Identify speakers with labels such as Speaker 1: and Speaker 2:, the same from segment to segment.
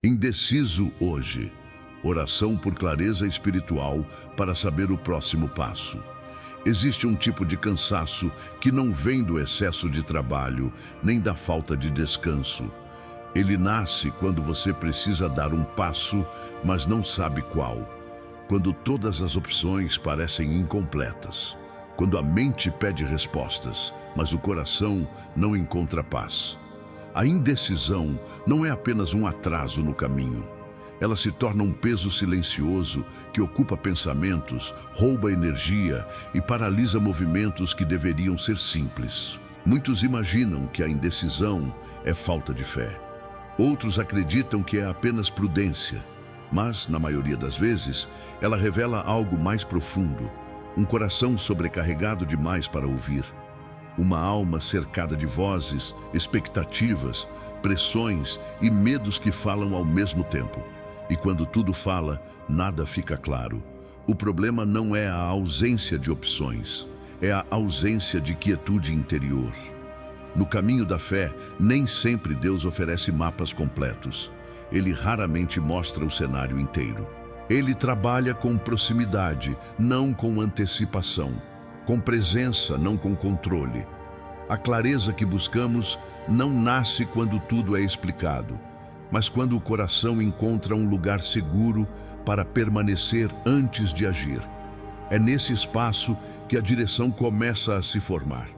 Speaker 1: Indeciso hoje. Oração por clareza espiritual para saber o próximo passo. Existe um tipo de cansaço que não vem do excesso de trabalho, nem da falta de descanso. Ele nasce quando você precisa dar um passo, mas não sabe qual. Quando todas as opções parecem incompletas. Quando a mente pede respostas, mas o coração não encontra paz. A indecisão não é apenas um atraso no caminho. Ela se torna um peso silencioso que ocupa pensamentos, rouba energia e paralisa movimentos que deveriam ser simples. Muitos imaginam que a indecisão é falta de fé. Outros acreditam que é apenas prudência. Mas, na maioria das vezes, ela revela algo mais profundo. Um coração sobrecarregado demais para ouvir. Uma alma cercada de vozes, expectativas, pressões e medos que falam ao mesmo tempo. E quando tudo fala, nada fica claro. O problema não é a ausência de opções, é a ausência de quietude interior. No caminho da fé, nem sempre Deus oferece mapas completos. Ele raramente mostra o cenário inteiro. Ele trabalha com proximidade, não com antecipação. Com presença, não com controle. A clareza que buscamos não nasce quando tudo é explicado, mas quando o coração encontra um lugar seguro para permanecer antes de agir. É nesse espaço que a direção começa a se formar.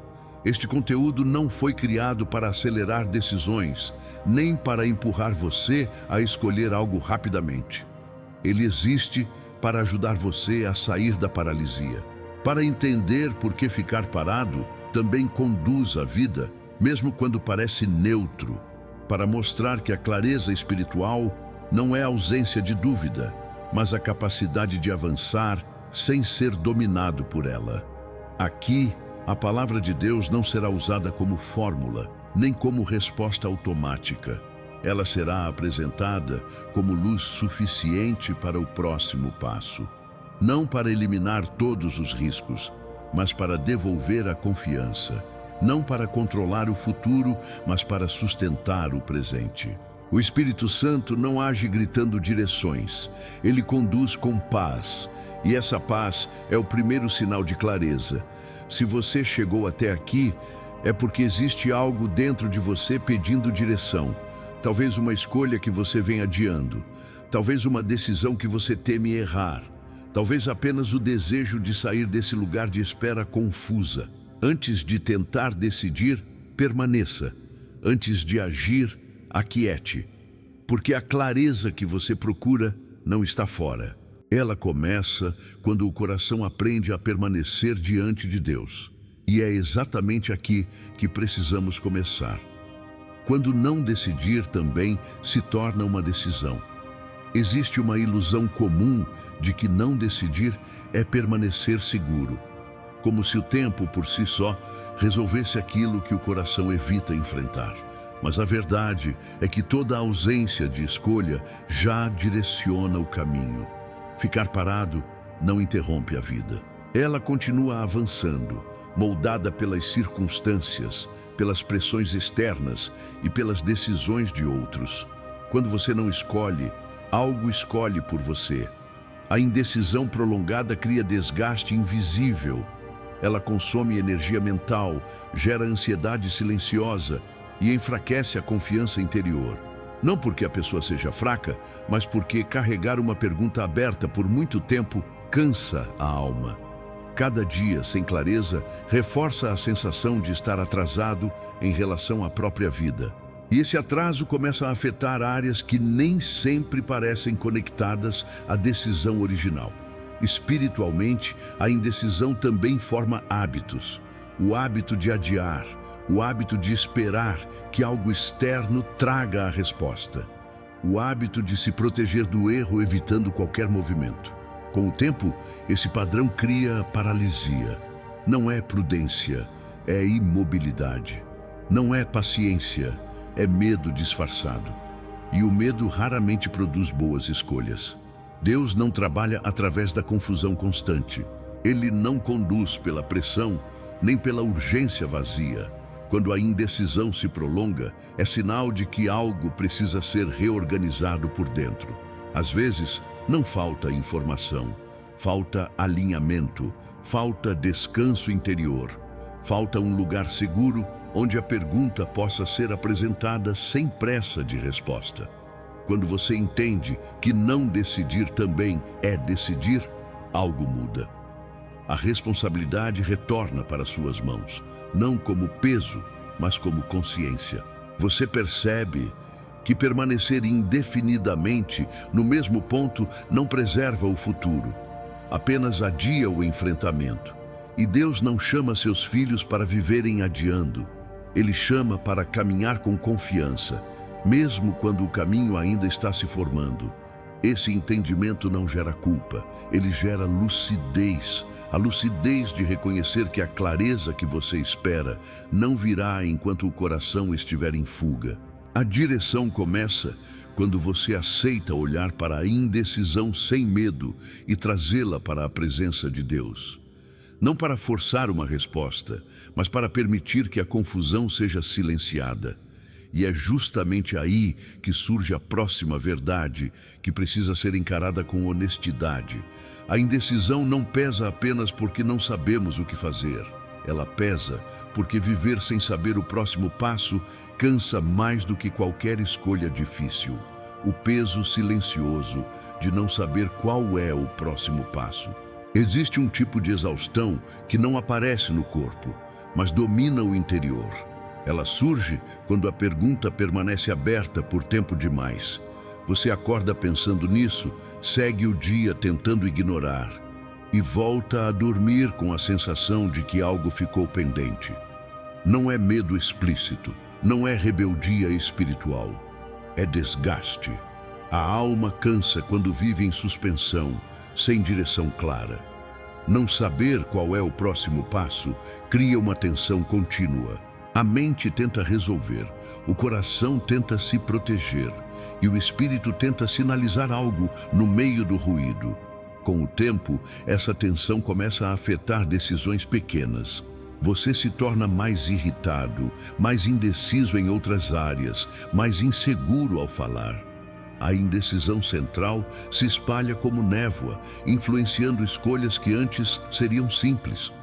Speaker 1: Este conteúdo não foi criado para acelerar decisões, nem para empurrar você a escolher algo rapidamente. Ele existe para ajudar você a sair da paralisia. Para entender por que ficar parado também conduz a vida, mesmo quando parece neutro. Para mostrar que a clareza espiritual não é a ausência de dúvida, mas a capacidade de avançar sem ser dominado por ela. Aqui, a palavra de Deus não será usada como fórmula, nem como resposta automática. Ela será apresentada como luz suficiente para o próximo passo. Não para eliminar todos os riscos, mas para devolver a confiança. Não para controlar o futuro, mas para sustentar o presente. O Espírito Santo não age gritando direções. Ele conduz com paz. E essa paz é o primeiro sinal de clareza. Se você chegou até aqui, é porque existe algo dentro de você pedindo direção. Talvez uma escolha que você vem adiando. Talvez uma decisão que você teme errar. Talvez apenas o desejo de sair desse lugar de espera confusa. Antes de tentar decidir, permaneça. Antes de agir, aquiete. Porque a clareza que você procura não está fora. Ela começa quando o coração aprende a permanecer diante de Deus. E é exatamente aqui que precisamos começar. Quando não decidir também se torna uma decisão. Existe uma ilusão comum de que não decidir é permanecer seguro. Como se o tempo por si só resolvesse aquilo que o coração evita enfrentar. Mas a verdade é que toda a ausência de escolha já direciona o caminho. Ficar parado não interrompe a vida. Ela continua avançando, moldada pelas circunstâncias, pelas pressões externas e pelas decisões de outros. Quando você não escolhe, algo escolhe por você. A indecisão prolongada cria desgaste invisível. Ela consome energia mental, gera ansiedade silenciosa e enfraquece a confiança interior. Não porque a pessoa seja fraca, mas porque carregar uma pergunta aberta por muito tempo cansa a alma. Cada dia sem clareza reforça a sensação de estar atrasado em relação à própria vida. E esse atraso começa a afetar áreas que nem sempre parecem conectadas à decisão original. Espiritualmente, a indecisão também forma hábitos. O hábito de adiar, o hábito de esperar que algo externo traga a resposta. O hábito de se proteger do erro evitando qualquer movimento. Com o tempo, esse padrão cria paralisia. Não é prudência, é imobilidade. Não é paciência, é medo disfarçado. E o medo raramente produz boas escolhas. Deus não trabalha através da confusão constante. Ele não conduz pela pressão, nem pela urgência vazia. Quando a indecisão se prolonga, é sinal de que algo precisa ser reorganizado por dentro. Às vezes, não falta informação, falta alinhamento, falta descanso interior, falta um lugar seguro onde a pergunta possa ser apresentada sem pressa de resposta. Quando você entende que não decidir também é decidir, algo muda. A responsabilidade retorna para suas mãos, não como peso, mas como consciência. Você percebe que permanecer indefinidamente no mesmo ponto não preserva o futuro, apenas adia o enfrentamento. E Deus não chama seus filhos para viverem adiando. Ele chama para caminhar com confiança, mesmo quando o caminho ainda está se formando. Esse entendimento não gera culpa, ele gera lucidez. A lucidez de reconhecer que a clareza que você espera não virá enquanto o coração estiver em fuga. A direção começa quando você aceita olhar para a indecisão sem medo e trazê-la para a presença de Deus. Não para forçar uma resposta, mas para permitir que a confusão seja silenciada. E é justamente aí que surge a próxima verdade, que precisa ser encarada com honestidade. A indecisão não pesa apenas porque não sabemos o que fazer. Ela pesa porque viver sem saber o próximo passo cansa mais do que qualquer escolha difícil. O peso silencioso de não saber qual é o próximo passo. Existe um tipo de exaustão que não aparece no corpo, mas domina o interior. Ela surge quando a pergunta permanece aberta por tempo demais. Você acorda pensando nisso, segue o dia tentando ignorar e volta a dormir com a sensação de que algo ficou pendente. Não é medo explícito, não é rebeldia espiritual, é desgaste. A alma cansa quando vive em suspensão, sem direção clara. Não saber qual é o próximo passo cria uma tensão contínua. A mente tenta resolver, o coração tenta se proteger e o espírito tenta sinalizar algo no meio do ruído. Com o tempo, essa tensão começa a afetar decisões pequenas. Você se torna mais irritado, mais indeciso em outras áreas, mais inseguro ao falar. A indecisão central se espalha como névoa, influenciando escolhas que antes seriam simples.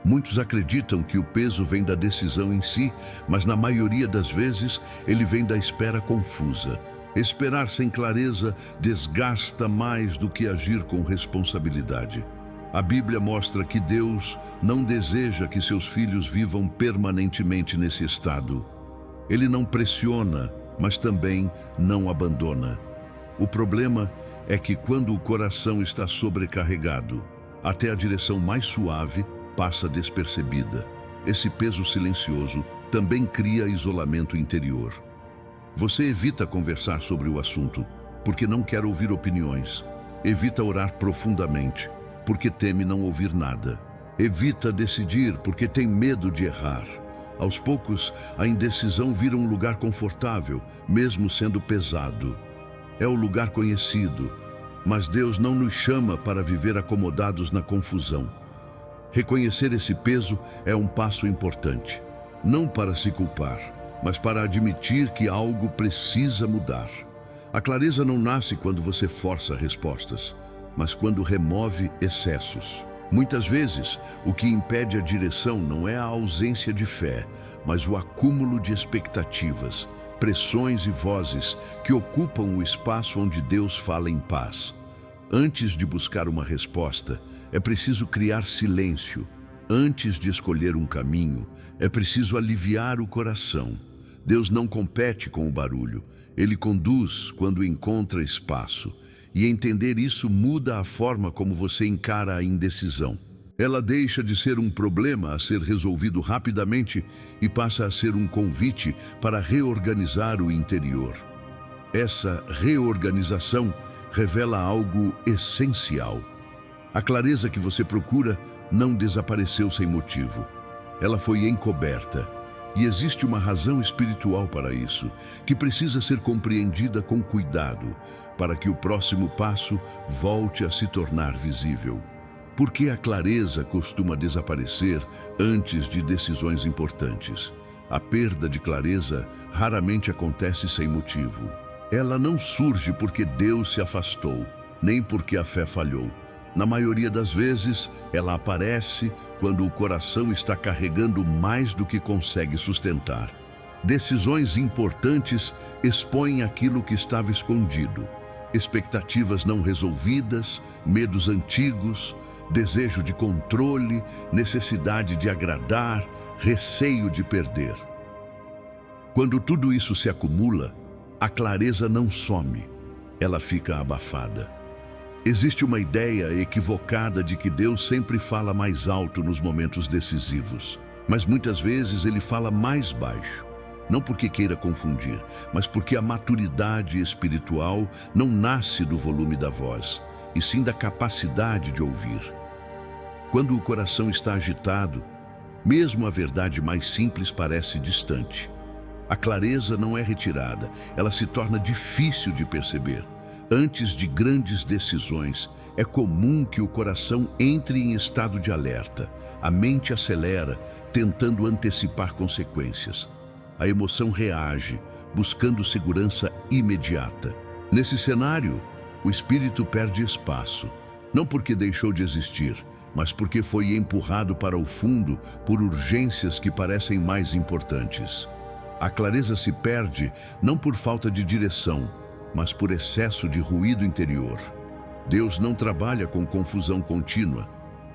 Speaker 1: Muitos acreditam que o peso vem da decisão em si, mas na maioria das vezes ele vem da espera confusa. Esperar sem clareza desgasta mais do que agir com responsabilidade. A Bíblia mostra que Deus não deseja que seus filhos vivam permanentemente nesse estado. Ele não pressiona, mas também não abandona. O problema é que quando o coração está sobrecarregado, até a direção mais suave passa despercebida. Esse peso silencioso também cria isolamento interior. Você evita conversar sobre o assunto porque não quer ouvir opiniões. Evita orar profundamente porque teme não ouvir nada. Evita decidir porque tem medo de errar. Aos poucos, a indecisão vira um lugar confortável, mesmo sendo pesado. É o lugar conhecido, mas Deus não nos chama para viver acomodados na confusão. Reconhecer esse peso é um passo importante, não para se culpar, mas para admitir que algo precisa mudar. A clareza não nasce quando você força respostas, mas quando remove excessos. Muitas vezes, o que impede a direção não é a ausência de fé, mas o acúmulo de expectativas, pressões e vozes que ocupam o espaço onde Deus fala em paz. Antes de buscar uma resposta, é preciso criar silêncio. Antes de escolher um caminho, é preciso aliviar o coração. Deus não compete com o barulho, Ele conduz quando encontra espaço. E entender isso muda a forma como você encara a indecisão. Ela deixa de ser um problema a ser resolvido rapidamente e passa a ser um convite para reorganizar o interior. Essa reorganização revela algo essencial. A clareza que você procura não desapareceu sem motivo. Ela foi encoberta. E existe uma razão espiritual para isso, que precisa ser compreendida com cuidado, para que o próximo passo volte a se tornar visível. Por que a clareza costuma desaparecer antes de decisões importantes? A perda de clareza raramente acontece sem motivo. Ela não surge porque Deus se afastou, nem porque a fé falhou. Na maioria das vezes, ela aparece quando o coração está carregando mais do que consegue sustentar. Decisões importantes expõem aquilo que estava escondido. Expectativas não resolvidas, medos antigos, desejo de controle, necessidade de agradar, receio de perder. Quando tudo isso se acumula, a clareza não some, ela fica abafada. Existe uma ideia equivocada de que Deus sempre fala mais alto nos momentos decisivos, mas muitas vezes ele fala mais baixo. Não porque queira confundir, mas porque a maturidade espiritual não nasce do volume da voz, e sim da capacidade de ouvir. Quando o coração está agitado, mesmo a verdade mais simples parece distante. A clareza não é retirada, ela se torna difícil de perceber. Antes de grandes decisões, é comum que o coração entre em estado de alerta. A mente acelera, tentando antecipar consequências. A emoção reage, buscando segurança imediata. Nesse cenário, o espírito perde espaço, não porque deixou de existir, mas porque foi empurrado para o fundo por urgências que parecem mais importantes. A clareza se perde não por falta de direção, mas por excesso de ruído interior. Deus não trabalha com confusão contínua.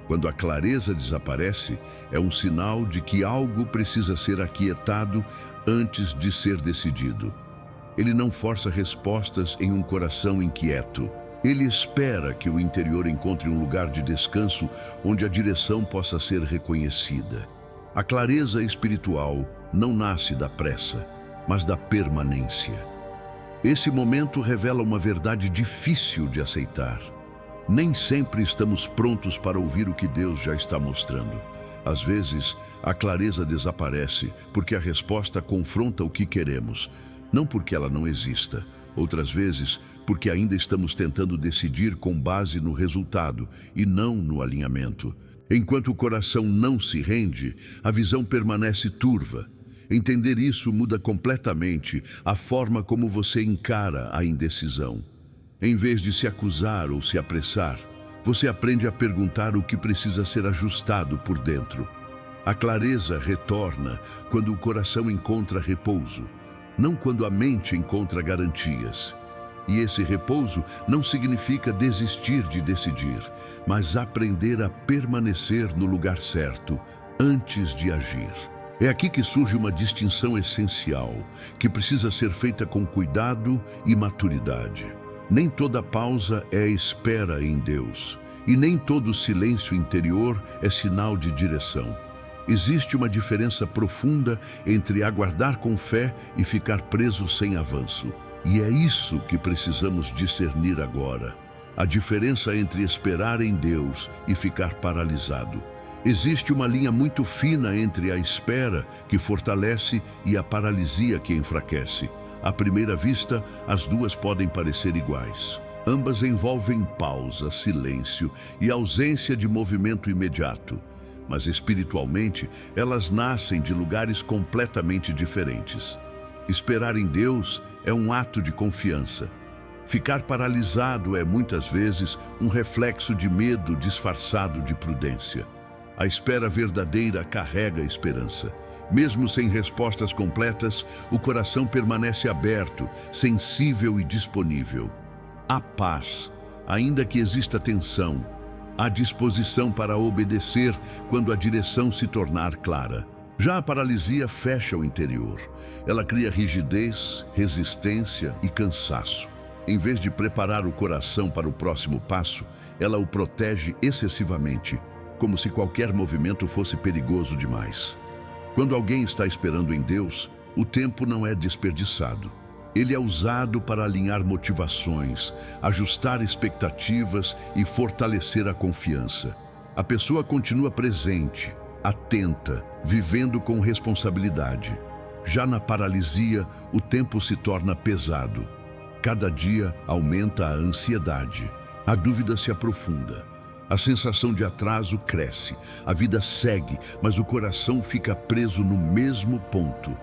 Speaker 1: Quando a clareza desaparece, é um sinal de que algo precisa ser aquietado antes de ser decidido. Ele não força respostas em um coração inquieto. Ele espera que o interior encontre um lugar de descanso onde a direção possa ser reconhecida. A clareza espiritual não nasce da pressa, mas da permanência. Esse momento revela uma verdade difícil de aceitar. Nem sempre estamos prontos para ouvir o que Deus já está mostrando. Às vezes, a clareza desaparece porque a resposta confronta o que queremos, não porque ela não exista. Outras vezes, porque ainda estamos tentando decidir com base no resultado e não no alinhamento. Enquanto o coração não se rende, a visão permanece turva. Entender isso muda completamente a forma como você encara a indecisão. Em vez de se acusar ou se apressar, você aprende a perguntar o que precisa ser ajustado por dentro. A clareza retorna quando o coração encontra repouso, não quando a mente encontra garantias. E esse repouso não significa desistir de decidir, mas aprender a permanecer no lugar certo antes de agir. É aqui que surge uma distinção essencial, que precisa ser feita com cuidado e maturidade. Nem toda pausa é espera em Deus, e nem todo silêncio interior é sinal de direção. Existe uma diferença profunda entre aguardar com fé e ficar preso sem avanço. E é isso que precisamos discernir agora. A diferença entre esperar em Deus e ficar paralisado. Existe uma linha muito fina entre a espera, que fortalece, e a paralisia, que enfraquece. À primeira vista, as duas podem parecer iguais. Ambas envolvem pausa, silêncio e ausência de movimento imediato. Mas espiritualmente, elas nascem de lugares completamente diferentes. Esperar em Deus é um ato de confiança. Ficar paralisado é muitas vezes um reflexo de medo disfarçado de prudência. A espera verdadeira carrega esperança. Mesmo sem respostas completas, o coração permanece aberto, sensível e disponível. Há paz, ainda que exista tensão. Há disposição para obedecer quando a direção se tornar clara. Já a paralisia fecha o interior. Ela cria rigidez, resistência e cansaço. Em vez de preparar o coração para o próximo passo, ela o protege excessivamente, como se qualquer movimento fosse perigoso demais. Quando alguém está esperando em Deus, o tempo não é desperdiçado. Ele é usado para alinhar motivações, ajustar expectativas e fortalecer a confiança. A pessoa continua presente, atenta, vivendo com responsabilidade. Já na paralisia, o tempo se torna pesado. Cada dia aumenta a ansiedade. A dúvida se aprofunda. A sensação de atraso cresce, a vida segue, mas o coração fica preso no mesmo ponto.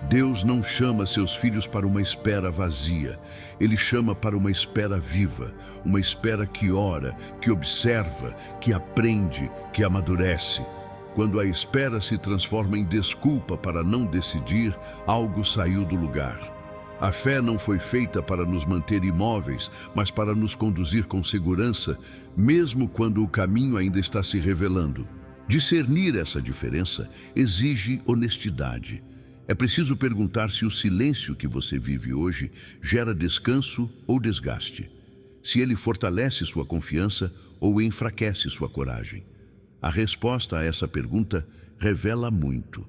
Speaker 1: Deus não chama seus filhos para uma espera vazia. Ele chama para uma espera viva, uma espera que ora, que observa, que aprende, que amadurece. Quando a espera se transforma em desculpa para não decidir, algo saiu do lugar. A fé não foi feita para nos manter imóveis, mas para nos conduzir com segurança, mesmo quando o caminho ainda está se revelando. Discernir essa diferença exige honestidade. É preciso perguntar se o silêncio que você vive hoje gera descanso ou desgaste, se ele fortalece sua confiança ou enfraquece sua coragem. A resposta a essa pergunta revela muito.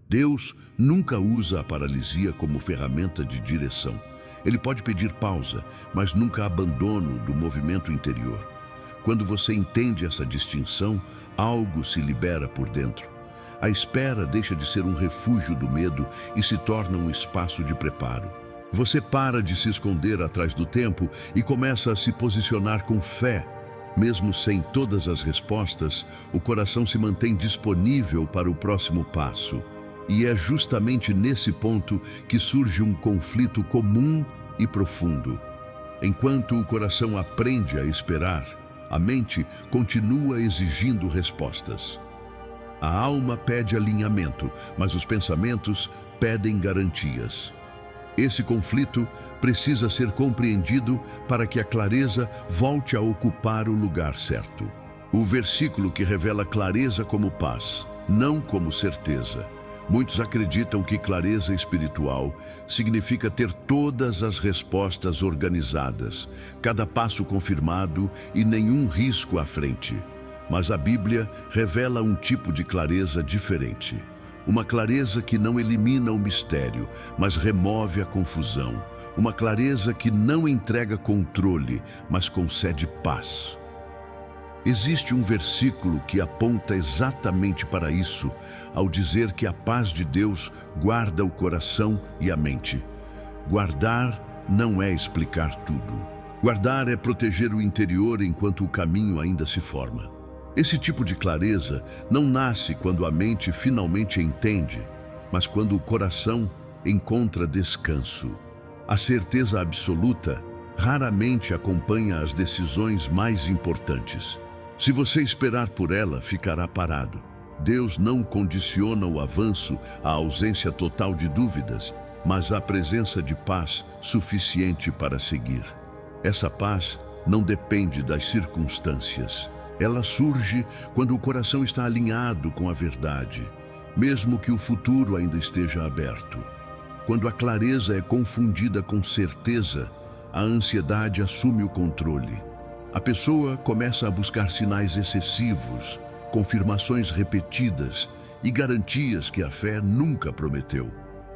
Speaker 1: Deus nunca usa a paralisia como ferramenta de direção. Ele pode pedir pausa, mas nunca abandono do movimento interior. Quando você entende essa distinção, algo se libera por dentro. A espera deixa de ser um refúgio do medo e se torna um espaço de preparo. Você para de se esconder atrás do tempo e começa a se posicionar com fé. Mesmo sem todas as respostas, o coração se mantém disponível para o próximo passo. E é justamente nesse ponto que surge um conflito comum e profundo. Enquanto o coração aprende a esperar, a mente continua exigindo respostas. A alma pede alinhamento, mas os pensamentos pedem garantias. Esse conflito precisa ser compreendido para que a clareza volte a ocupar o lugar certo. O versículo que revela clareza como paz, não como certeza. Muitos acreditam que clareza espiritual significa ter todas as respostas organizadas, cada passo confirmado e nenhum risco à frente. Mas a Bíblia revela um tipo de clareza diferente. Uma clareza que não elimina o mistério, mas remove a confusão. Uma clareza que não entrega controle, mas concede paz. Existe um versículo que aponta exatamente para isso, ao dizer que a paz de Deus guarda o coração e a mente. Guardar não é explicar tudo. Guardar é proteger o interior enquanto o caminho ainda se forma. Esse tipo de clareza não nasce quando a mente finalmente entende, mas quando o coração encontra descanso. A certeza absoluta raramente acompanha as decisões mais importantes. Se você esperar por ela, ficará parado. Deus não condiciona o avanço à ausência total de dúvidas, mas à presença de paz suficiente para seguir. Essa paz não depende das circunstâncias. Ela surge quando o coração está alinhado com a verdade, mesmo que o futuro ainda esteja aberto. Quando a clareza é confundida com certeza, a ansiedade assume o controle. A pessoa começa a buscar sinais excessivos, confirmações repetidas e garantias que a fé nunca prometeu.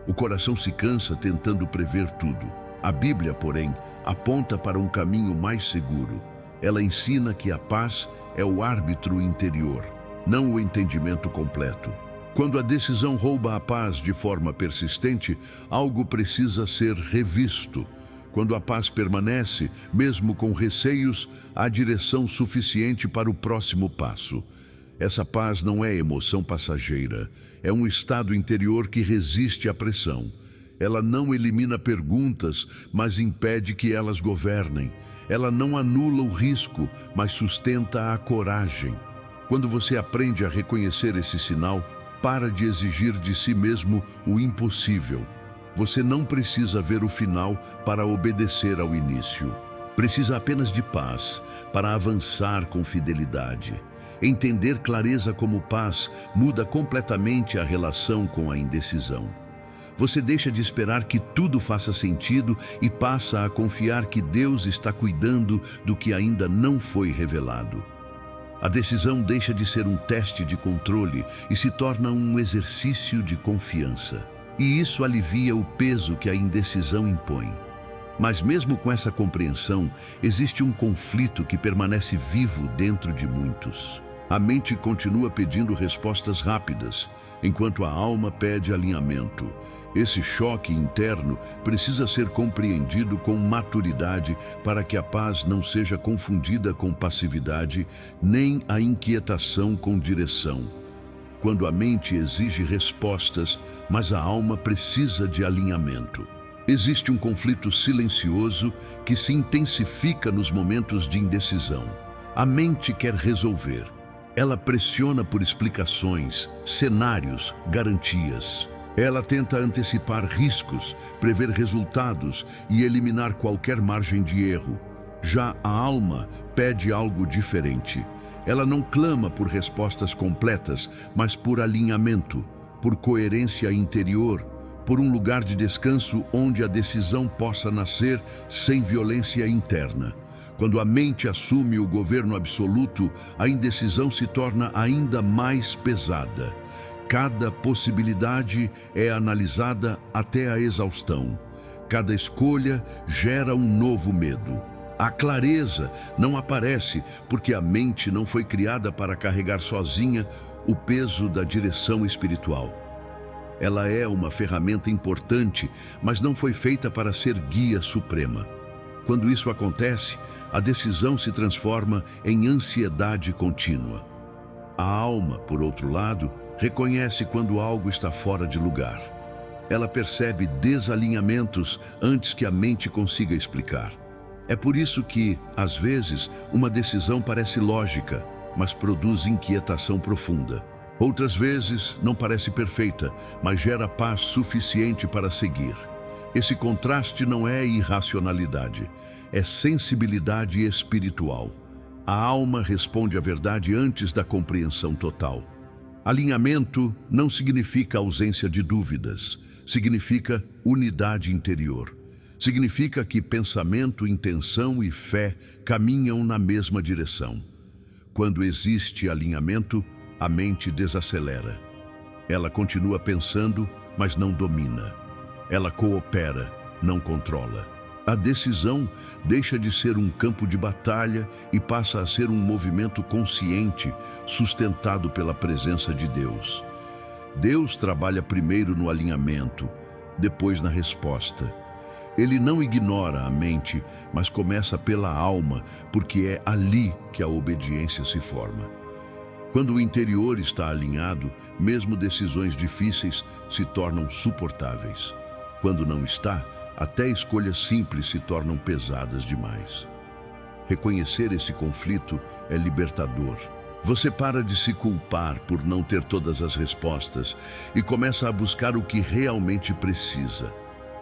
Speaker 1: O coração se cansa tentando prever tudo. A Bíblia, porém, aponta para um caminho mais seguro. Ela ensina que a paz é o árbitro interior, não o entendimento completo. Quando a decisão rouba a paz de forma persistente, algo precisa ser revisto. Quando a paz permanece, mesmo com receios, há direção suficiente para o próximo passo. Essa paz não é emoção passageira, é um estado interior que resiste à pressão. Ela não elimina perguntas, mas impede que elas governem. Ela não anula o risco, mas sustenta a coragem. Quando você aprende a reconhecer esse sinal, para de exigir de si mesmo o impossível. Você não precisa ver o final para obedecer ao início. Precisa apenas de paz para avançar com fidelidade. Entender clareza como paz muda completamente a relação com a indecisão. Você deixa de esperar que tudo faça sentido e passa a confiar que Deus está cuidando do que ainda não foi revelado. A decisão deixa de ser um teste de controle e se torna um exercício de confiança. E isso alivia o peso que a indecisão impõe. Mas mesmo com essa compreensão, existe um conflito que permanece vivo dentro de muitos. A mente continua pedindo respostas rápidas, enquanto a alma pede alinhamento. Esse choque interno precisa ser compreendido com maturidade para que a paz não seja confundida com passividade, nem a inquietação com direção. Quando a mente exige respostas, mas a alma precisa de alinhamento. Existe um conflito silencioso que se intensifica nos momentos de indecisão. A mente quer resolver. Ela pressiona por explicações, cenários, garantias. Ela tenta antecipar riscos, prever resultados e eliminar qualquer margem de erro. Já a alma pede algo diferente. Ela não clama por respostas completas, mas por alinhamento, por coerência interior, por um lugar de descanso onde a decisão possa nascer sem violência interna. Quando a mente assume o governo absoluto, a indecisão se torna ainda mais pesada. Cada possibilidade é analisada até a exaustão. Cada escolha gera um novo medo. A clareza não aparece porque a mente não foi criada para carregar sozinha o peso da direção espiritual. Ela é uma ferramenta importante, mas não foi feita para ser guia suprema. Quando isso acontece, a decisão se transforma em ansiedade contínua. A alma, por outro lado, reconhece quando algo está fora de lugar. Ela percebe desalinhamentos antes que a mente consiga explicar. É por isso que, às vezes, uma decisão parece lógica, mas produz inquietação profunda. Outras vezes, não parece perfeita, mas gera paz suficiente para seguir. Esse contraste não é irracionalidade, é sensibilidade espiritual. A alma responde à verdade antes da compreensão total. Alinhamento não significa ausência de dúvidas, significa unidade interior. Significa que pensamento, intenção e fé caminham na mesma direção. Quando existe alinhamento, a mente desacelera. Ela continua pensando, mas não domina. Ela coopera, não controla. A decisão deixa de ser um campo de batalha e passa a ser um movimento consciente, sustentado pela presença de Deus. Deus trabalha primeiro no alinhamento, depois na resposta. Ele não ignora a mente, mas começa pela alma, porque é ali que a obediência se forma. Quando o interior está alinhado, mesmo decisões difíceis se tornam suportáveis. Quando não está, até escolhas simples se tornam pesadas demais. Reconhecer esse conflito é libertador. Você para de se culpar por não ter todas as respostas e começa a buscar o que realmente precisa.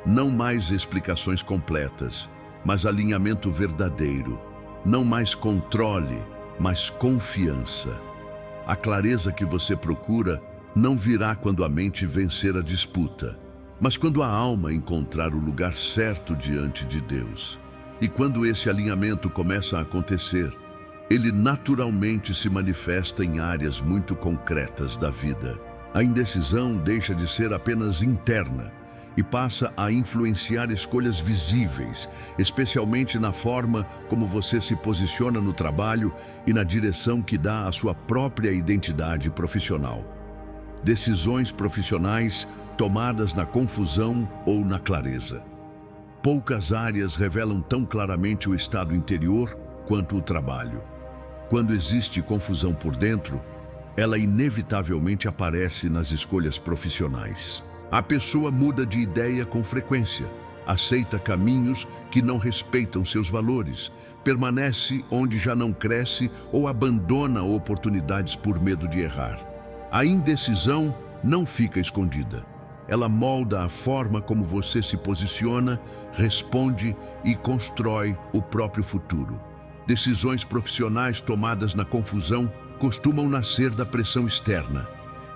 Speaker 1: Não mais explicações completas, mas alinhamento verdadeiro. Não mais controle, mas confiança. A clareza que você procura não virá quando a mente vencer a disputa, mas quando a alma encontrar o lugar certo diante de Deus. E quando esse alinhamento começa a acontecer, ele naturalmente se manifesta em áreas muito concretas da vida. A indecisão deixa de ser apenas interna e passa a influenciar escolhas visíveis, especialmente na forma como você se posiciona no trabalho e na direção que dá à sua própria identidade profissional. Decisões profissionais tomadas na confusão ou na clareza. Poucas áreas revelam tão claramente o estado interior quanto o trabalho. Quando existe confusão por dentro, ela inevitavelmente aparece nas escolhas profissionais. A pessoa muda de ideia com frequência, aceita caminhos que não respeitam seus valores, permanece onde já não cresce ou abandona oportunidades por medo de errar. A indecisão não fica escondida. Ela molda a forma como você se posiciona, responde e constrói o próprio futuro. Decisões profissionais tomadas na confusão costumam nascer da pressão externa,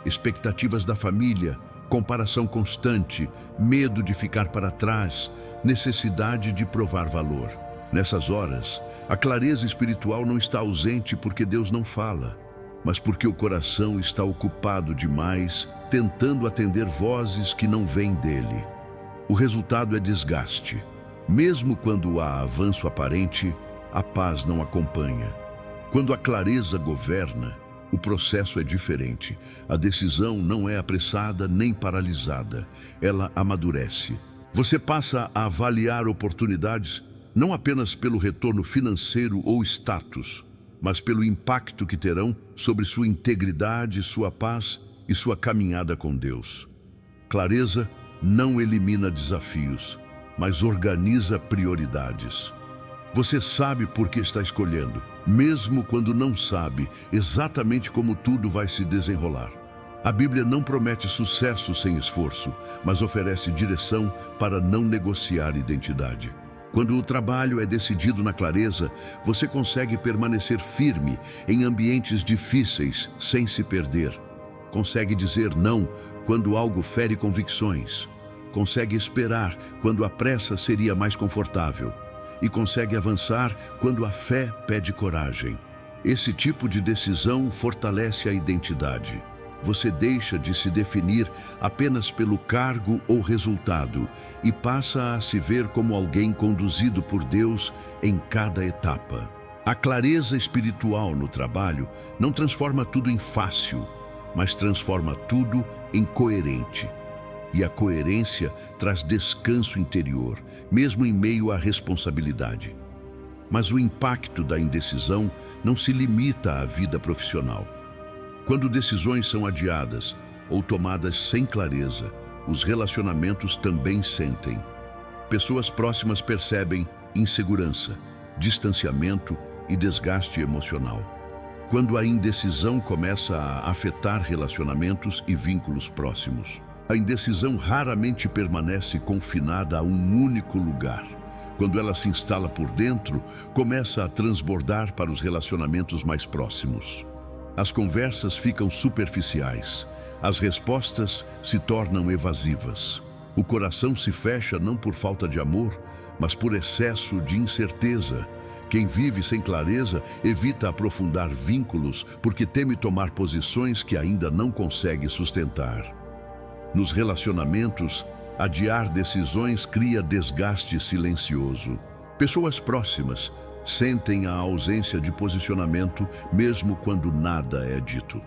Speaker 1: expectativas da família, comparação constante, medo de ficar para trás, necessidade de provar valor. Nessas horas, a clareza espiritual não está ausente porque Deus não fala, mas porque o coração está ocupado demais, tentando atender vozes que não vêm dele. O resultado é desgaste. Mesmo quando há avanço aparente, a paz não acompanha. Quando a clareza governa, O processo é diferente. A decisão não é apressada nem paralisada. Ela amadurece. Você passa a avaliar oportunidades não apenas pelo retorno financeiro ou status, mas pelo impacto que terão sobre sua integridade, sua paz e sua caminhada com Deus. Clareza não elimina desafios, mas organiza prioridades. Você sabe por que está escolhendo, mesmo quando não sabe exatamente como tudo vai se desenrolar. A Bíblia não promete sucesso sem esforço, mas oferece direção para não negociar identidade. Quando o trabalho é decidido na clareza, você consegue permanecer firme em ambientes difíceis sem se perder. Consegue dizer não quando algo fere convicções. Consegue esperar quando a pressa seria mais confortável. E consegue avançar quando a fé pede coragem. Esse tipo de decisão fortalece a identidade. Você deixa de se definir apenas pelo cargo ou resultado e passa a se ver como alguém conduzido por Deus em cada etapa. A clareza espiritual no trabalho não transforma tudo em fácil, mas transforma tudo em coerente. E a coerência traz descanso interior, mesmo em meio à responsabilidade. Mas o impacto da indecisão não se limita à vida profissional. Quando decisões são adiadas ou tomadas sem clareza, os relacionamentos também sentem. Pessoas próximas percebem insegurança, distanciamento e desgaste emocional. Quando a indecisão começa a afetar relacionamentos e vínculos próximos. A indecisão raramente permanece confinada a um único lugar. Quando ela se instala por dentro, começa a transbordar para os relacionamentos mais próximos. As conversas ficam superficiais. As respostas se tornam evasivas. O coração se fecha não por falta de amor, mas por excesso de incerteza. Quem vive sem clareza evita aprofundar vínculos porque teme tomar posições que ainda não consegue sustentar. Nos relacionamentos, adiar decisões cria desgaste silencioso. Pessoas próximas sentem a ausência de posicionamento mesmo quando nada é dito.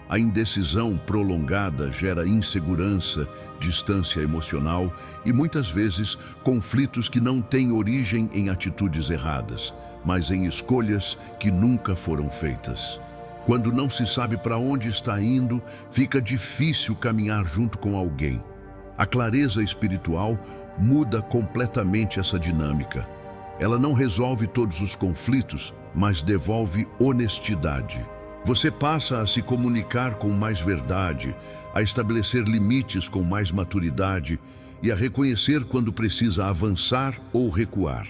Speaker 1: A indecisão prolongada gera insegurança, distância emocional e muitas vezes conflitos que não têm origem em atitudes erradas, mas em escolhas que nunca foram feitas. Quando não se sabe para onde está indo, fica difícil caminhar junto com alguém. A clareza espiritual muda completamente essa dinâmica. Ela não resolve todos os conflitos, mas devolve honestidade. Você passa a se comunicar com mais verdade, a estabelecer limites com mais maturidade e a reconhecer quando precisa avançar ou recuar.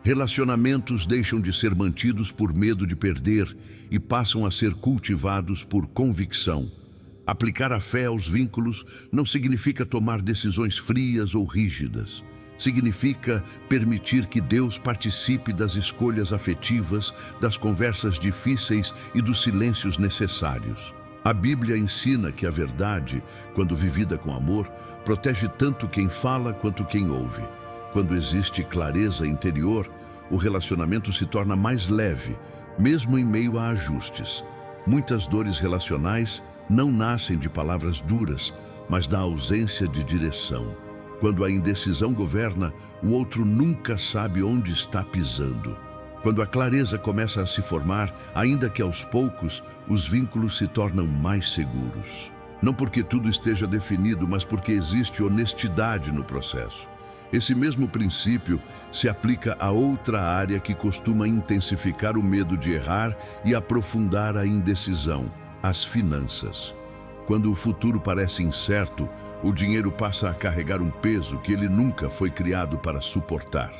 Speaker 1: Relacionamentos deixam de ser mantidos por medo de perder e passam a ser cultivados por convicção. Aplicar a fé aos vínculos não significa tomar decisões frias ou rígidas. Significa permitir que Deus participe das escolhas afetivas, das conversas difíceis e dos silêncios necessários. A Bíblia ensina que a verdade, quando vivida com amor, protege tanto quem fala quanto quem ouve. Quando existe clareza interior, o relacionamento se torna mais leve, mesmo em meio a ajustes. Muitas dores relacionais não nascem de palavras duras, mas da ausência de direção. Quando a indecisão governa, o outro nunca sabe onde está pisando. Quando a clareza começa a se formar, ainda que aos poucos, os vínculos se tornam mais seguros. Não porque tudo esteja definido, mas porque existe honestidade no processo. Esse mesmo princípio se aplica a outra área que costuma intensificar o medo de errar e aprofundar a indecisão: as finanças. Quando o futuro parece incerto, o dinheiro passa a carregar um peso que ele nunca foi criado para suportar.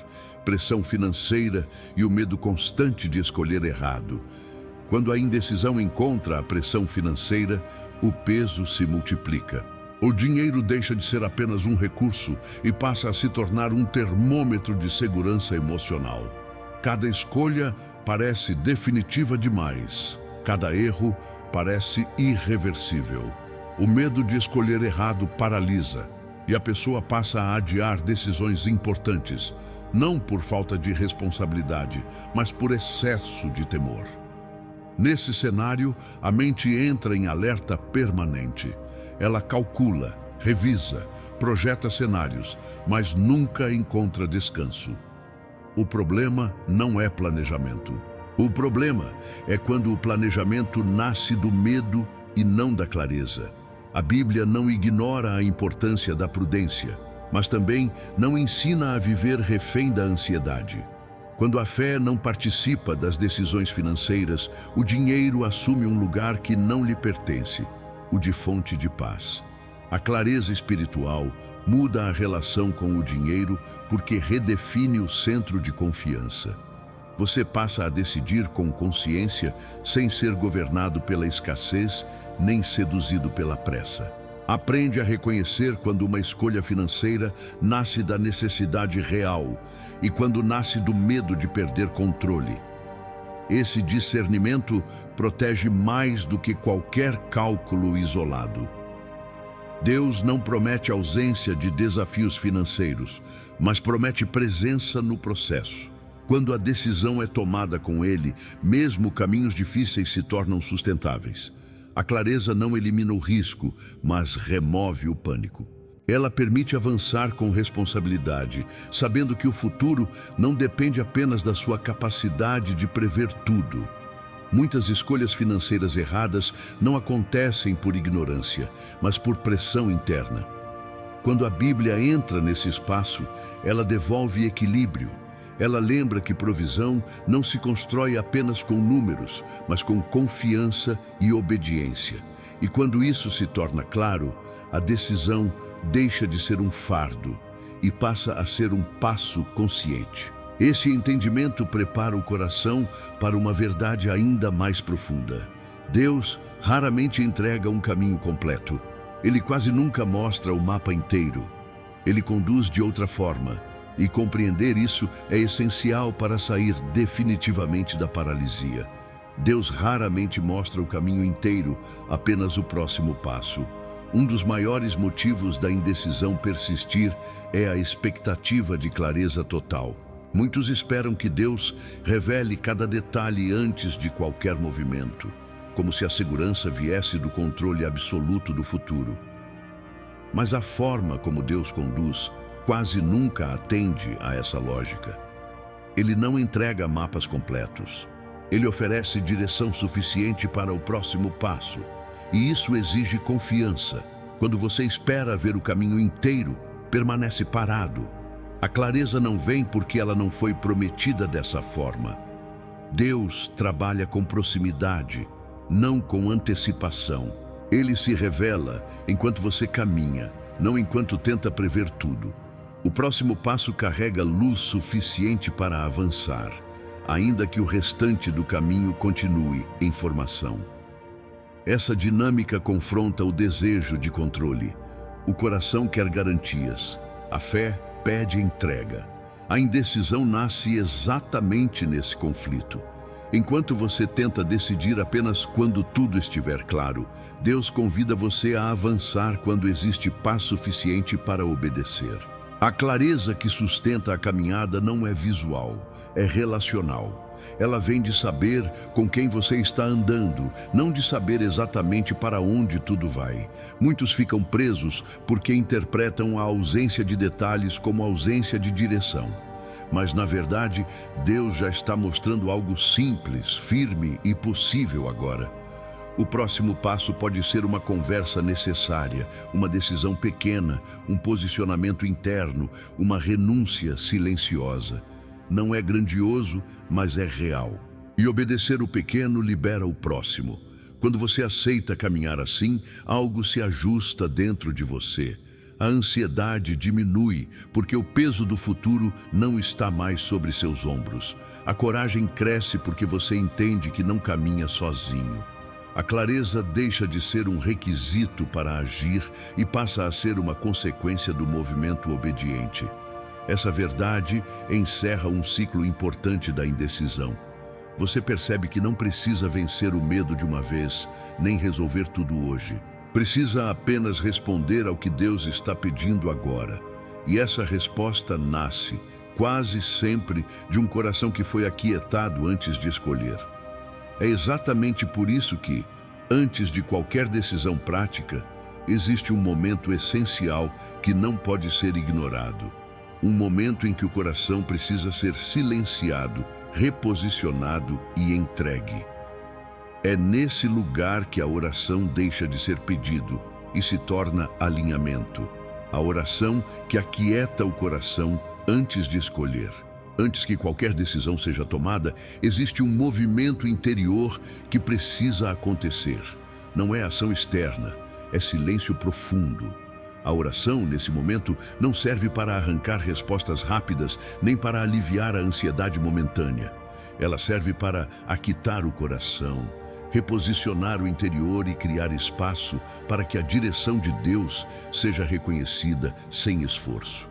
Speaker 1: Pressão financeira e o medo constante de escolher errado. Quando a indecisão encontra a pressão financeira, o peso se multiplica. O dinheiro deixa de ser apenas um recurso e passa a se tornar um termômetro de segurança emocional. Cada escolha parece definitiva demais. Cada erro parece irreversível. O medo de escolher errado paralisa e a pessoa passa a adiar decisões importantes, não por falta de responsabilidade, mas por excesso de temor. Nesse cenário, a mente entra em alerta permanente. Ela calcula, revisa, projeta cenários, mas nunca encontra descanso. O problema não é planejamento. O problema é quando o planejamento nasce do medo e não da clareza. A Bíblia não ignora a importância da prudência, mas também não ensina a viver refém da ansiedade. Quando a fé não participa das decisões financeiras, o dinheiro assume um lugar que não lhe pertence, o de fonte de paz. A clareza espiritual muda a relação com o dinheiro porque redefine o centro de confiança. Você passa a decidir com consciência sem ser governado pela escassez nem seduzido pela pressa. Aprende a reconhecer quando uma escolha financeira nasce da necessidade real e quando nasce do medo de perder controle. Esse discernimento protege mais do que qualquer cálculo isolado. Deus não promete ausência de desafios financeiros, mas promete presença no processo. Quando a decisão é tomada com Ele, mesmo caminhos difíceis se tornam sustentáveis. A clareza não elimina o risco, mas remove o pânico. Ela permite avançar com responsabilidade, sabendo que o futuro não depende apenas da sua capacidade de prever tudo. Muitas escolhas financeiras erradas não acontecem por ignorância, mas por pressão interna. Quando a Bíblia entra nesse espaço, ela devolve equilíbrio. Ela lembra que provisão não se constrói apenas com números, mas com confiança e obediência. E quando isso se torna claro, a decisão deixa de ser um fardo e passa a ser um passo consciente. Esse entendimento prepara o coração para uma verdade ainda mais profunda. Deus raramente entrega um caminho completo. Ele quase nunca mostra o mapa inteiro. Ele conduz de outra forma. E compreender isso é essencial para sair definitivamente da paralisia. Deus raramente mostra o caminho inteiro, apenas o próximo passo. Um dos maiores motivos da indecisão persistir é a expectativa de clareza total. Muitos esperam que Deus revele cada detalhe antes de qualquer movimento, como se a segurança viesse do controle absoluto do futuro. Mas a forma como Deus conduz quase nunca atende a essa lógica. Ele não entrega mapas completos. Ele oferece direção suficiente para o próximo passo. E isso exige confiança. Quando você espera ver o caminho inteiro, permanece parado. A clareza não vem porque ela não foi prometida dessa forma. Deus trabalha com proximidade, não com antecipação. Ele se revela enquanto você caminha, não enquanto tenta prever tudo. O próximo passo carrega luz suficiente para avançar, ainda que o restante do caminho continue em formação. Essa dinâmica confronta o desejo de controle. O coração quer garantias. A fé pede entrega. A indecisão nasce exatamente nesse conflito. Enquanto você tenta decidir apenas quando tudo estiver claro, Deus convida você a avançar quando existe paz suficiente para obedecer. A clareza que sustenta a caminhada não é visual, é relacional. Ela vem de saber com quem você está andando, não de saber exatamente para onde tudo vai. Muitos ficam presos porque interpretam a ausência de detalhes como ausência de direção. Mas, na verdade, Deus já está mostrando algo simples, firme e possível agora. O próximo passo pode ser uma conversa necessária, uma decisão pequena, um posicionamento interno, uma renúncia silenciosa. Não é grandioso, mas é real. E obedecer o pequeno libera o próximo. Quando você aceita caminhar assim, algo se ajusta dentro de você. A ansiedade diminui, porque o peso do futuro não está mais sobre seus ombros. A coragem cresce porque você entende que não caminha sozinho. A clareza deixa de ser um requisito para agir e passa a ser uma consequência do movimento obediente. Essa verdade encerra um ciclo importante da indecisão. Você percebe que não precisa vencer o medo de uma vez, nem resolver tudo hoje. Precisa apenas responder ao que Deus está pedindo agora. E essa resposta nasce, quase sempre, de um coração que foi aquietado antes de escolher. É exatamente por isso que, antes de qualquer decisão prática, existe um momento essencial que não pode ser ignorado. Um momento em que o coração precisa ser silenciado, reposicionado e entregue. É nesse lugar que a oração deixa de ser pedido e se torna alinhamento. A oração que aquieta o coração antes de escolher. Antes que qualquer decisão seja tomada, existe um movimento interior que precisa acontecer. Não é ação externa, é silêncio profundo. A oração, nesse momento, não serve para arrancar respostas rápidas, nem para aliviar a ansiedade momentânea. Ela serve para aquietar o coração, reposicionar o interior e criar espaço para que a direção de Deus seja reconhecida sem esforço.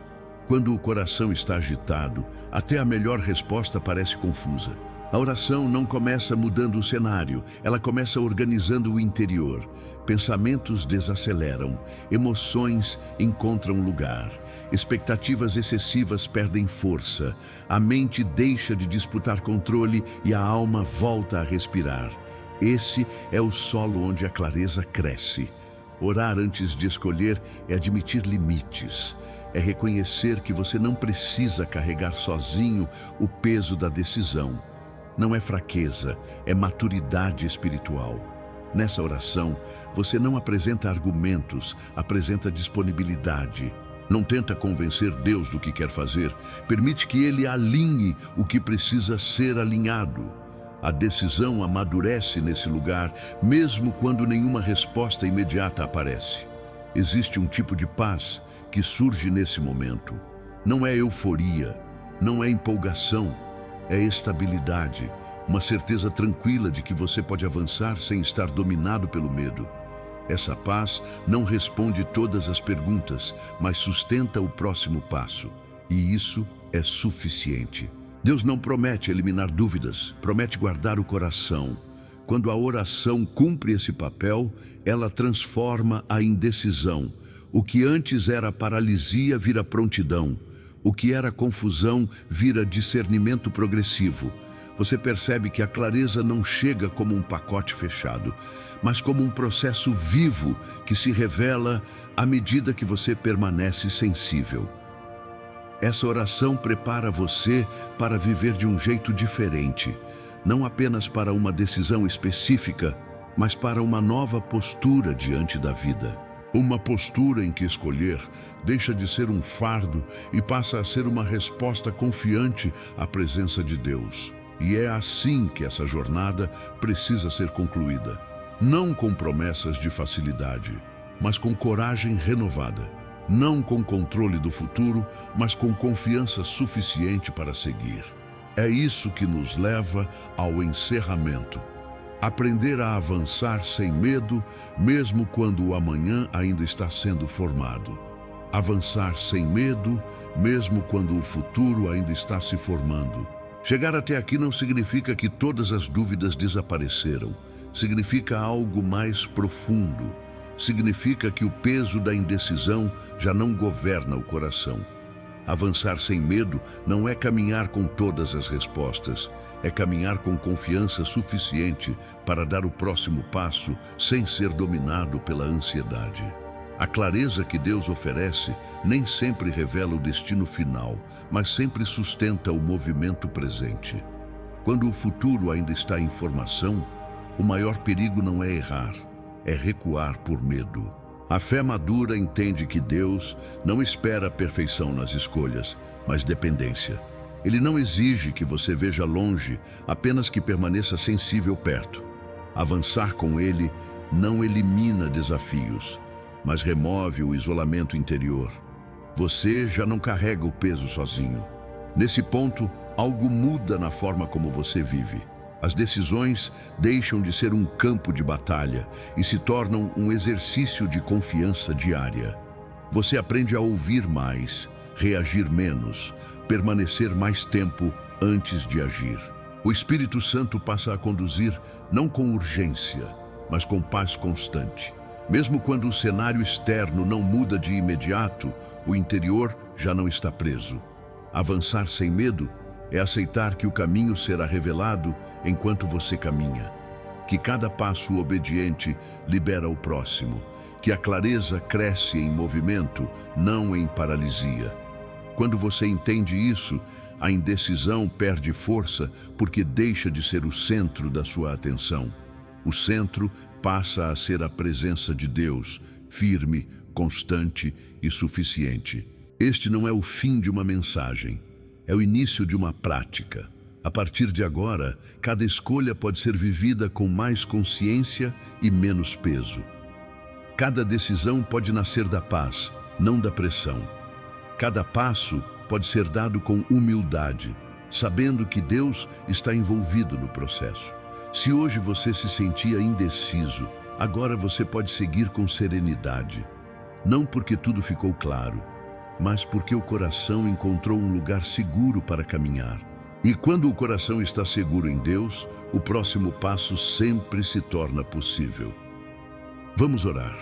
Speaker 1: Quando o coração está agitado, até a melhor resposta parece confusa. A oração não começa mudando o cenário, ela começa organizando o interior. Pensamentos desaceleram, emoções encontram lugar, expectativas excessivas perdem força, a mente deixa de disputar controle e a alma volta a respirar. Esse é o solo onde a clareza cresce. Orar antes de escolher é admitir limites. É reconhecer que você não precisa carregar sozinho o peso da decisão. Não é fraqueza, é maturidade espiritual. Nessa oração, você não apresenta argumentos, apresenta disponibilidade. Não tenta convencer Deus do que quer fazer, permite que Ele alinhe o que precisa ser alinhado. A decisão amadurece nesse lugar, mesmo quando nenhuma resposta imediata aparece. Existe um tipo de paz que surge nesse momento. Não é euforia, não é empolgação, é estabilidade, uma certeza tranquila de que você pode avançar sem estar dominado pelo medo. Essa paz não responde todas as perguntas, mas sustenta o próximo passo. E isso é suficiente. Deus não promete eliminar dúvidas, promete guardar o coração. Quando a oração cumpre esse papel, ela transforma a indecisão. O que antes era paralisia vira prontidão. O que era confusão vira discernimento progressivo. Você percebe que a clareza não chega como um pacote fechado, mas como um processo vivo que se revela à medida que você permanece sensível. Essa oração prepara você para viver de um jeito diferente, não apenas para uma decisão específica, mas para uma nova postura diante da vida. Uma postura em que escolher deixa de ser um fardo e passa a ser uma resposta confiante à presença de Deus. E é assim que essa jornada precisa ser concluída. Não com promessas de facilidade, mas com coragem renovada. Não com controle do futuro, mas com confiança suficiente para seguir. É isso que nos leva ao encerramento. Aprender a avançar sem medo, mesmo quando o amanhã ainda está sendo formado. Avançar sem medo, mesmo quando o futuro ainda está se formando. Chegar até aqui não significa que todas as dúvidas desapareceram. Significa algo mais profundo. Significa que o peso da indecisão já não governa o coração. Avançar sem medo não é caminhar com todas as respostas, é caminhar com confiança suficiente para dar o próximo passo sem ser dominado pela ansiedade. A clareza que Deus oferece nem sempre revela o destino final, mas sempre sustenta o movimento presente. Quando o futuro ainda está em formação, o maior perigo não é errar, é recuar por medo. A fé madura entende que Deus não espera a perfeição nas escolhas, mas dependência. Ele não exige que você veja longe, apenas que permaneça sensível perto. Avançar com Ele não elimina desafios, mas remove o isolamento interior. Você já não carrega o peso sozinho. Nesse ponto, algo muda na forma como você vive. As decisões deixam de ser um campo de batalha e se tornam um exercício de confiança diária. Você aprende a ouvir mais, reagir menos, permanecer mais tempo antes de agir. O Espírito Santo passa a conduzir não com urgência, mas com paz constante. Mesmo quando o cenário externo não muda de imediato, o interior já não está preso. Avançar sem medo É aceitar que o caminho será revelado enquanto você caminha, que cada passo obediente libera o próximo, que a clareza cresce em movimento, não em paralisia. Quando você entende isso, a indecisão perde força porque deixa de ser o centro da sua atenção. O centro passa a ser a presença de Deus, firme, constante e suficiente. Este não é o fim de uma mensagem, é o início de uma prática. A partir de agora, cada escolha pode ser vivida com mais consciência e menos peso. Cada decisão pode nascer da paz, não da pressão. Cada passo pode ser dado com humildade, sabendo que Deus está envolvido no processo. Se hoje você se sentia indeciso, agora você pode seguir com serenidade. Não porque tudo ficou claro, mas porque o coração encontrou um lugar seguro para caminhar. E quando o coração está seguro em Deus, o próximo passo sempre se torna possível. Vamos orar.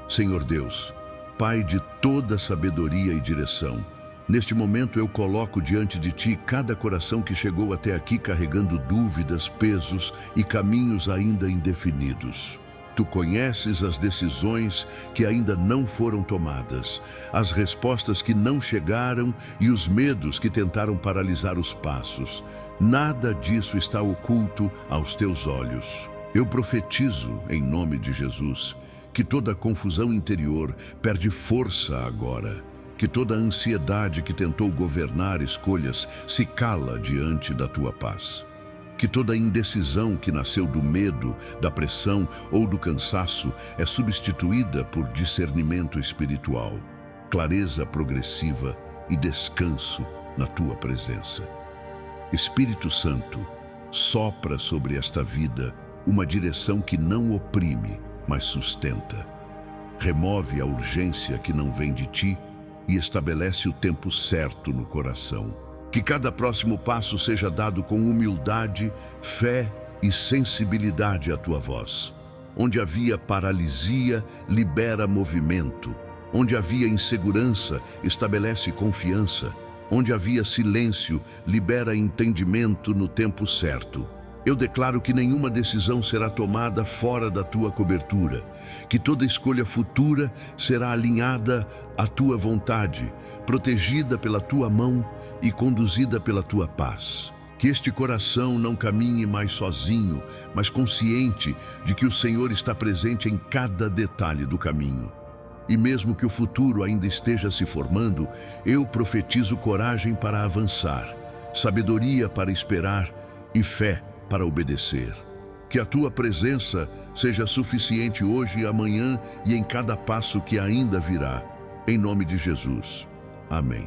Speaker 1: Senhor Deus, Pai de toda sabedoria e direção, neste momento eu coloco diante de Ti cada coração que chegou até aqui carregando dúvidas, pesos e caminhos ainda indefinidos. Tu conheces as decisões que ainda não foram tomadas, as respostas que não chegaram e os medos que tentaram paralisar os passos. Nada disso está oculto aos Teus olhos. Eu profetizo, em nome de Jesus, que toda confusão interior perde força agora, que toda ansiedade que tentou governar escolhas se cala diante da Tua paz. Que toda indecisão que nasceu do medo, da pressão ou do cansaço é substituída por discernimento espiritual, clareza progressiva e descanso na Tua presença. Espírito Santo, sopra sobre esta vida uma direção que não oprime, mas sustenta. Remove a urgência que não vem de Ti e estabelece o tempo certo no coração. Que cada próximo passo seja dado com humildade, fé e sensibilidade à Tua voz. Onde havia paralisia, libera movimento. Onde havia insegurança, estabelece confiança. Onde havia silêncio, libera entendimento no tempo certo. Eu declaro que nenhuma decisão será tomada fora da Tua cobertura, que toda escolha futura será alinhada à Tua vontade, protegida pela Tua mão e conduzida pela Tua paz. Que este coração não caminhe mais sozinho, mas consciente de que o Senhor está presente em cada detalhe do caminho. E mesmo que o futuro ainda esteja se formando, eu profetizo coragem para avançar, sabedoria para esperar e fé para obedecer. Que a Tua presença seja suficiente hoje e amanhã e em cada passo que ainda virá. Em nome de Jesus. Amém.